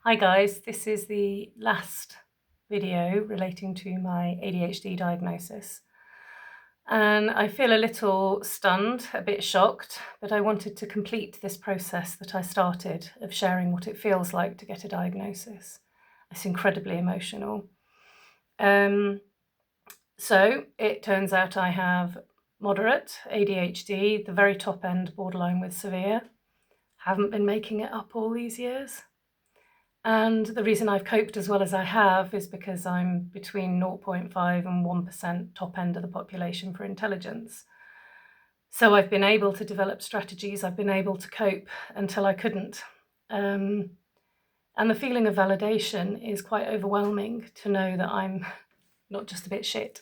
Hi guys, this is the last video relating to my ADHD diagnosis. And I feel a little stunned, a bit shocked, but I wanted to complete this process that I started of sharing what it feels like to get a diagnosis. It's incredibly emotional. So it turns out I have moderate ADHD, the very top end, borderline with severe. Haven't been making it up all these years. And the reason I've coped as well as I have is because I'm between 0.5 and 1% top end of the population for intelligence. So I've been able to develop strategies, I've been able to cope until I couldn't. And the feeling of validation is quite overwhelming to know that I'm not just a bit shit.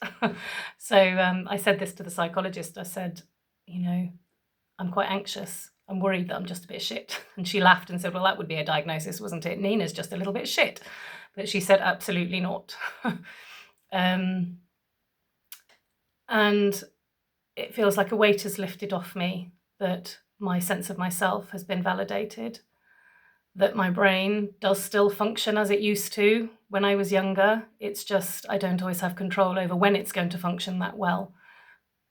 So I said this to the psychologist. I said, I'm quite anxious. I'm worried that I'm just a bit shit. And she laughed and said, well, that would be a diagnosis, wasn't it? Nina's just a little bit shit. But she said, absolutely not. And it feels like a weight has lifted off me, that my sense of myself has been validated, that my brain does still function as it used to when I was younger. It's just I don't always have control over when it's going to function that well,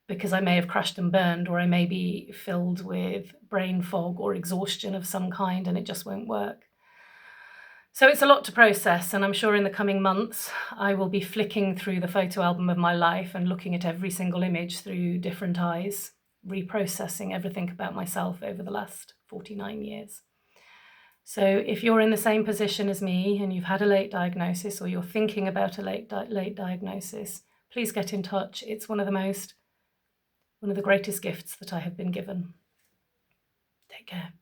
because I may have crashed and burned, or I may be filled with brain fog or exhaustion of some kind and it just won't work. So it's a lot to process, and I'm sure in the coming months I will be flicking through the photo album of my life and looking at every single image through different eyes, reprocessing everything about myself over the last 49 years. So if you're in the same position as me and you've had a late diagnosis, or you're thinking about a late diagnosis, please get in touch. It's one of the greatest gifts that I have been given. Take care.